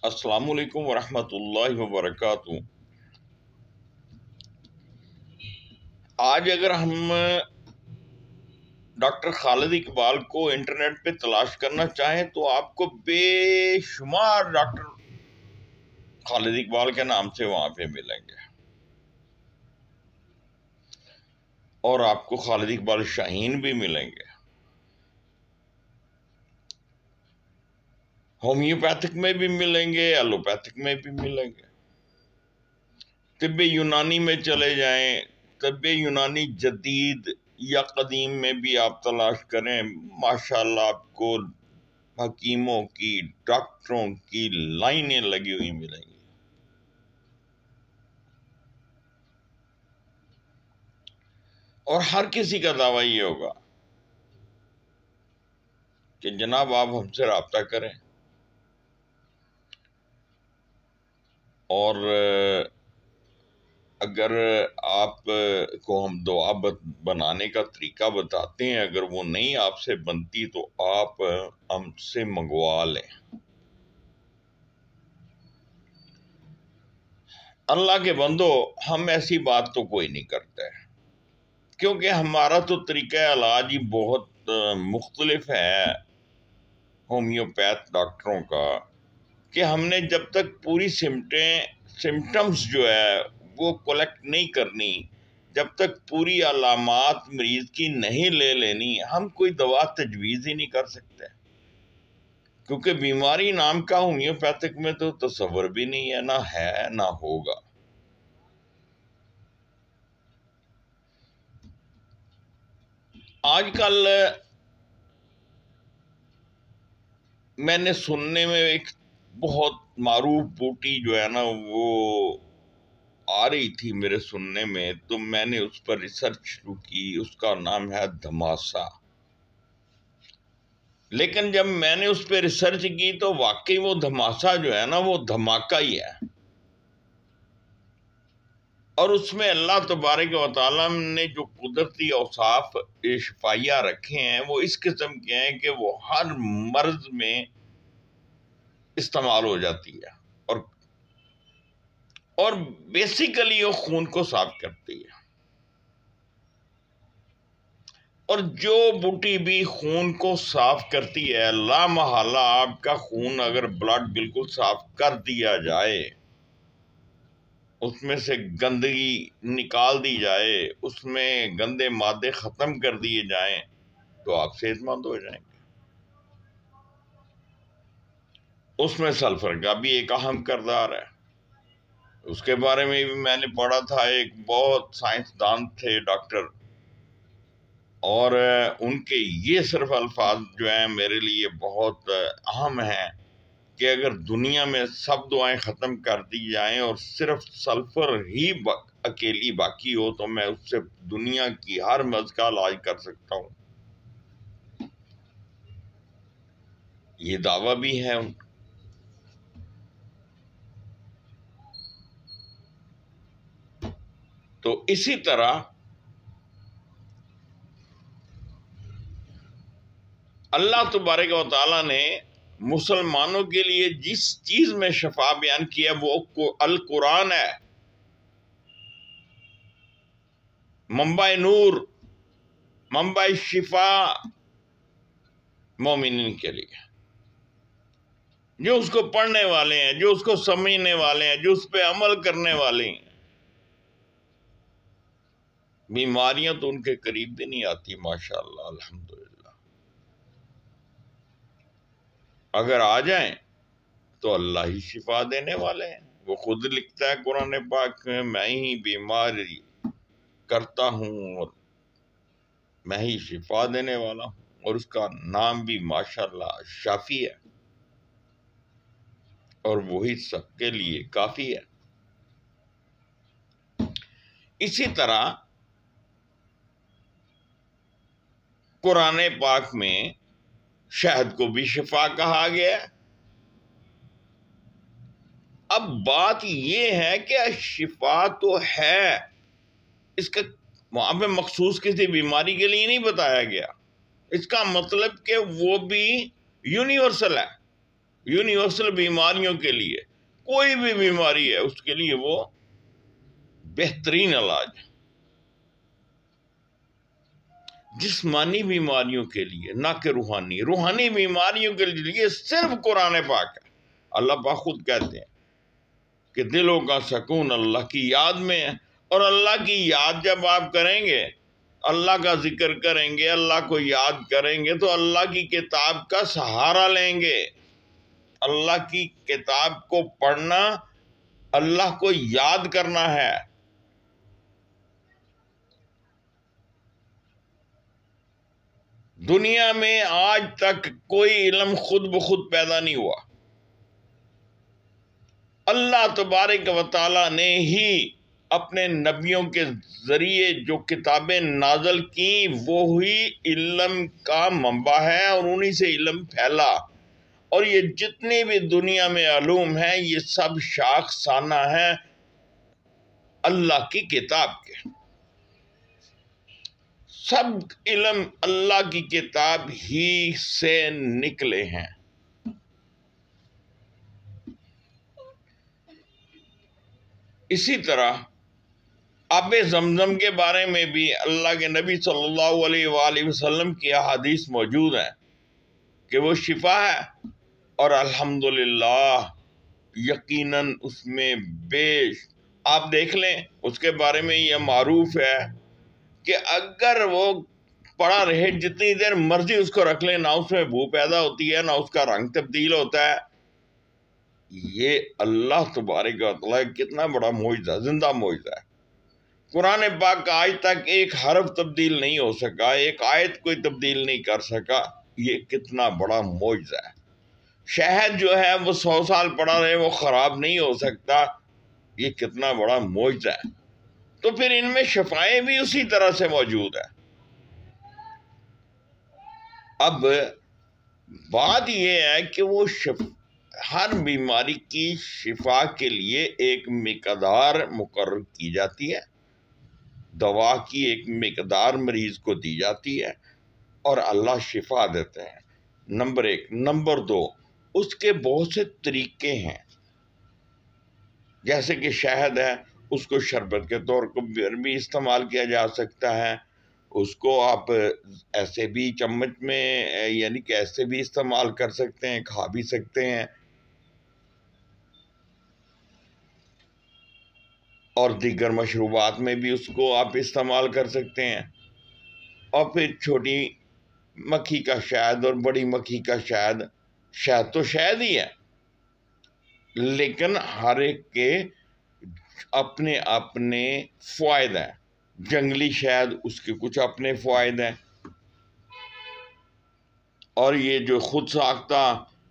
السلام علیکم ورحمۃ اللہ وبرکاتہ۔ آج اگر ہم ڈاکٹر خالد اقبال کو انٹرنیٹ پہ تلاش کرنا چاہیں تو آپ کو بے شمار ڈاکٹر خالد اقبال کے نام سے وہاں پہ ملیں گے، اور آپ کو خالد اقبال شاہین بھی ملیں گے، ہومیوپیتھک میں بھی ملیں گے، ایلوپیتھک میں بھی ملیں گے، طب یونانی میں چلے جائیں، طب یونانی جدید یا قدیم میں بھی آپ تلاش کریں، ماشاءاللہ آپ کو حکیموں کی، ڈاکٹروں کی لائنیں لگی ہوئی ملیں گی۔ اور ہر کسی کا دعویٰ یہ ہوگا کہ جناب آپ ہم سے رابطہ کریں، اور اگر آپ کو ہم دعا بنانے کا طریقہ بتاتے ہیں، اگر وہ نہیں آپ سے بنتی تو آپ ہم سے منگوا لیں۔ اللہ کے بندو، ہم ایسی بات تو کوئی نہیں کرتے، کیونکہ ہمارا تو طریقہ علاج ہی بہت مختلف ہے ہومیوپیتھ ڈاکٹروں کا، کہ ہم نے جب تک پوری سمٹمز جو ہے وہ کلیکٹ نہیں کرنی، جب تک پوری علامات مریض کی نہیں لے لینی، ہم کوئی دوا تجویز ہی نہیں کر سکتے، کیونکہ بیماری نام کا ہومیوپیتھک میں تو تصور بھی نہیں ہے نہ ہوگا۔ آج کل میں نے سننے میں ایک بہت معروف بوٹی جو ہے نا وہ آ رہی تھی میرے سننے میں، تو میں نے اس پر ریسرچ شروع کی، اس کا نام ہے دھماسا۔ لیکن جب میں نے اس پہ ریسرچ کی تو واقعی وہ دھماسا جو ہے نا وہ دھماکہ ہی ہے، اور اس میں اللہ تبارک و تعالیٰ نے جو قدرتی اوصاف شفائیہ رکھے ہیں وہ اس قسم کے ہیں کہ وہ ہر مرض میں استعمال ہو جاتی ہے، اور بیسیکلی وہ خون کو صاف کرتی ہے۔ اور جو بوٹی بھی خون کو صاف کرتی ہے، لا محالہ آپ کا خون اگر بلڈ بالکل صاف کر دیا جائے، اس میں سے گندگی نکال دی جائے، اس میں گندے مادے ختم کر دیے جائیں، تو آپ صحت مند ہو جائیں گے۔ اس میں سلفر کا بھی ایک اہم کردار ہے، اس کے بارے میں بھی میں نے پڑھا تھا، ایک بہت سائنسدان تھے ڈاکٹر، اور ان کے یہ صرف الفاظ جو ہیں میرے لیے بہت اہم ہیں کہ اگر دنیا میں سب دعائیں ختم کر دی جائیں اور صرف سلفر ہی اکیلی باقی ہو تو میں اس سے دنیا کی ہر مرض کا علاج کر سکتا ہوں۔ یہ دعویٰ بھی ہے ان کا۔ تو اسی طرح اللہ تبارک و تعالیٰ نے مسلمانوں کے لیے جس چیز میں شفا بیان کیا وہ القرآن ہے، منبع نور، منبع شفا مومنین کے لیے، جو اس کو پڑھنے والے ہیں، جو اس کو سمجھنے والے ہیں، جو اس پہ عمل کرنے والے ہیں۔ بیماریاں تو ان کے قریب بھی نہیں آتی، ماشاءاللہ، الحمدللہ۔ اگر آ جائیں تو اللہ ہی شفا دینے والے ہیں، وہ خود لکھتا ہے قرآن پاک میں ہی بیماری کرتا ہوں اور میں ہی شفا دینے والا ہوں، اور اس کا نام بھی ماشاءاللہ شافی ہے، اور وہی سب کے لیے کافی ہے۔ اسی طرح قرآن پاک میں شہد کو بھی شفا کہا گیا ہے۔ اب بات یہ ہے کہ شفا تو ہے، اس کا وہاں پہ مخصوص کسی بیماری کے لیے نہیں بتایا گیا، اس کا مطلب کہ وہ بھی یونیورسل ہے، یونیورسل بیماریوں کے لیے، کوئی بھی بیماری ہے اس کے لیے وہ بہترین علاج ہے۔ جسمانی بیماریوں کے لیے، نہ کہ روحانی بیماریوں کے لیے صرف قرآن پاک ہے۔ اللہ پاک خود کہتے ہیں کہ دلوں کا سکون اللہ کی یاد میں ہے، اور اللہ کی یاد جب آپ کریں گے، اللہ کا ذکر کریں گے، اللہ کو یاد کریں گے، تو اللہ کی کتاب کا سہارا لیں گے۔ اللہ کی کتاب کو پڑھنا اللہ کو یاد کرنا ہے۔ دنیا میں آج تک کوئی علم خود بخود پیدا نہیں ہوا، اللہ تبارک و تعالیٰ نے ہی اپنے نبیوں کے ذریعے جو کتابیں نازل کی وہی علم کا منبع ہے، اور انہی سے علم پھیلا، اور یہ جتنے بھی دنیا میں علوم ہیں یہ سب شاخسانہ ہیں اللہ کی کتاب کے۔ سب علم اللہ کی کتاب ہی سے نکلے ہیں۔ اسی طرح آب زمزم کے بارے میں بھی اللہ کے نبی صلی اللہ علیہ وآلہ وسلم کی احادیث موجود ہیں کہ وہ شفا ہے، اور الحمدللہ یقیناً اس میں آپ دیکھ لیں، اس کے بارے میں یہ معروف ہے کہ اگر وہ پڑا رہے جتنی دیر مرضی اس کو رکھ لیں، نہ اس میں بو پیدا ہوتی ہے، نہ اس کا رنگ تبدیل ہوتا ہے۔ یہ اللہ تبارک و تعالیٰ کتنا بڑا معجزہ، زندہ معجزہ ہے۔ قرآن پاک آج تک ایک حرف تبدیل نہیں ہو سکا، ایک آیت کوئی تبدیل نہیں کر سکا، یہ کتنا بڑا معجزہ ہے۔ شہد جو ہے وہ 100 سال پڑا رہے وہ خراب نہیں ہو سکتا، یہ کتنا بڑا معجزہ ہے۔ تو پھر ان میں شفائیں بھی اسی طرح سے موجود ہے۔ اب بات یہ ہے کہ وہ ہر بیماری کی شفا کے لیے ایک مقدار مقرر کی جاتی ہے، دوا کی ایک مقدار مریض کو دی جاتی ہے، اور اللہ شفا دیتے ہیں۔ نمبر 1۔ نمبر 2، اس کے بہت سے طریقے ہیں، جیسے کہ شہد ہے، اس کو شربت کے طور پر بھی استعمال کیا جا سکتا ہے، اس کو آپ ایسے بھی چمچ میں یعنی کہ ایسے بھی استعمال کر سکتے ہیں، کھا بھی سکتے ہیں، اور دیگر مشروبات میں بھی اس کو آپ استعمال کر سکتے ہیں۔ اور پھر چھوٹی مکھی کا شہد اور بڑی مکھی کا شہد، شہد تو شہد ہی ہے، لیکن ہر ایک کے اپنے اپنے فوائد ہیں۔ جنگلی شہد، اس کے کچھ اپنے فوائد ہیں، اور یہ جو خود ساختہ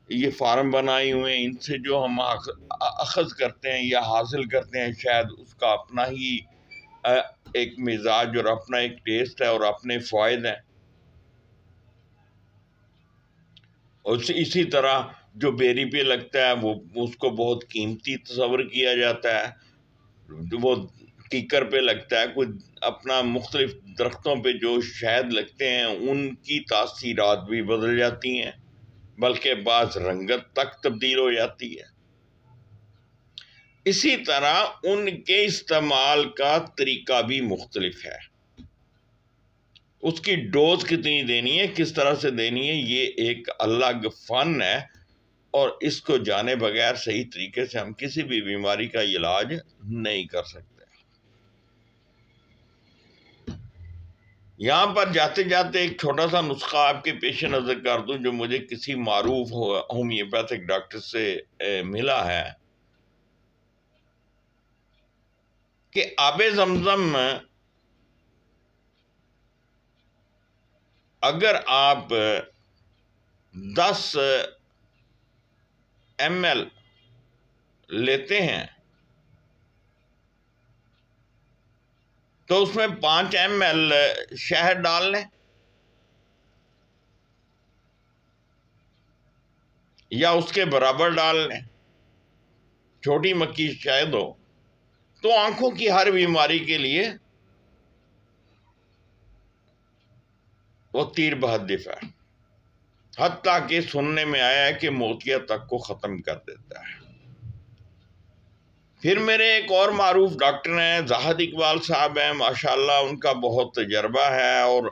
یہ فارم بنائی ہوئے ہیں، ان سے جو ہم اخذ کرتے ہیں یا حاصل کرتے ہیں شہد، اس کا اپنا ہی ایک مزاج اور اپنا ایک ٹیسٹ ہے اور اپنے فوائد ہیں۔ اور اسی طرح جو بیری پہ لگتا ہے وہ اس کو بہت قیمتی تصور کیا جاتا ہے، وہ کیکر پہ لگتا ہے، کوئی اپنا مختلف درختوں پہ جو شہد لگتے ہیں ان کی تاثیرات بھی بدل جاتی ہیں، بلکہ بعض رنگت تک تبدیل ہو جاتی ہے۔ اسی طرح ان کے استعمال کا طریقہ بھی مختلف ہے، اس کی ڈوز کتنی دینی ہے، کس طرح سے دینی ہے، یہ ایک الگ فن ہے، اور اس کو جانے بغیر صحیح طریقے سے ہم کسی بھی بیماری کا علاج نہیں کر سکتے۔ یہاں پر جاتے جاتے ایک چھوٹا سا نسخہ آپ کے پیش نظر کر دوں جو مجھے کسی معروف ہومیوپیتھک ڈاکٹر سے ملا ہے، کہ آب زمزم اگر آپ 10 ml لیتے ہیں تو اس میں 5 ml شہد ڈال لیں، یا اس کے برابر ڈال لیں، چھوٹی مکھی شہد ہو تو آنکھوں کی ہر بیماری کے لیے وہ تیر بہدف ہے۔ حتیٰ کہ سننے میں آیا ہے کہ موتیہ تک کو ختم کر دیتا ہے۔ پھر میرے ایک اور معروف ڈاکٹر ہیں، زاہد اقبال صاحب ہیں، ماشاءاللہ ان کا بہت تجربہ ہے، اور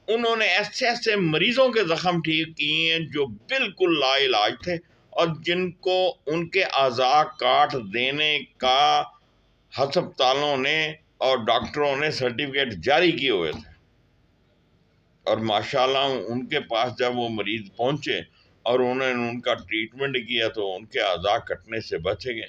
انہوں نے ایسے ایسے مریضوں کے زخم ٹھیک کیے ہیں جو بالکل لا علاج تھے، اور جن کو ان کے اعضاء کاٹ دینے کا ہسپتالوں نے اور ڈاکٹروں نے سرٹیفکیٹ جاری کیے ہوئے تھے، اور ماشاءاللہ ان کے پاس جب وہ مریض پہنچے اور انہوں نے ان کا ٹریٹمنٹ کیا تو ان کے اعضاء کٹنے سے بچے گئے۔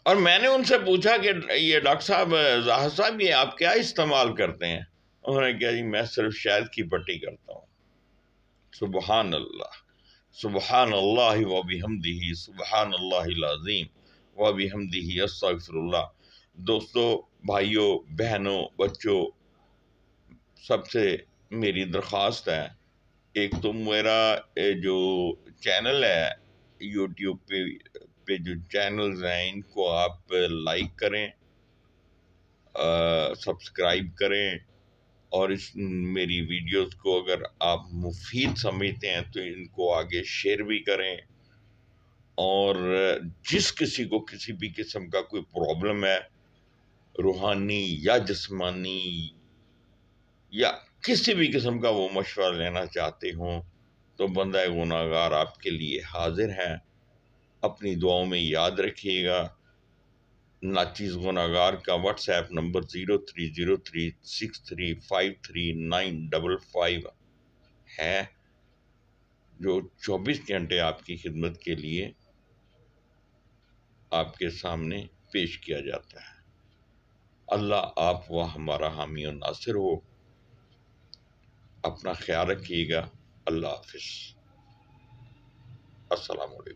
اور میں نے ان سے پوچھا کہ یہ ڈاکٹر صاحب، زاہد صاحب، یہ آپ کیا استعمال کرتے ہیں؟ انہوں نے کہا جی میں صرف شہد کی پٹی کرتا ہوں۔ سبحان اللہ، سبحان اللہ و بحمدہ، سبحان اللہ العظیم و بحمدہ، استغفر اللہ۔ دوستو، بھائیوں، بہنوں، بچوں، سب سے میری درخواست ہے، ایک تو میرا جو چینل ہے یوٹیوب پہ جو چینلز ہیں ان کو آپ لائک کریں، سبسکرائب کریں، اور میری ویڈیوز کو اگر آپ مفید سمجھتے ہیں تو ان کو آگے شیئر بھی کریں، اور جس کسی کو کسی بھی قسم کا کوئی پرابلم ہے، روحانی یا جسمانی یا کسی بھی قسم کا وہ مشورہ لینا چاہتے ہوں تو بندہ گناہ گار آپ کے لیے حاضر ہے۔ اپنی دعاؤں میں یاد رکھیے گا، ناچیز گناہ گار کا واٹس ایپ نمبر 0303635395 ہے، جو 24 گھنٹے آپ کی خدمت کے لیے آپ کے سامنے پیش کیا جاتا ہے۔ اللہ آپ و ہمارا حامی و ناصر ہو۔ اپنا خیال رکھیے گا۔ اللہ حافظ۔ السلام علیکم۔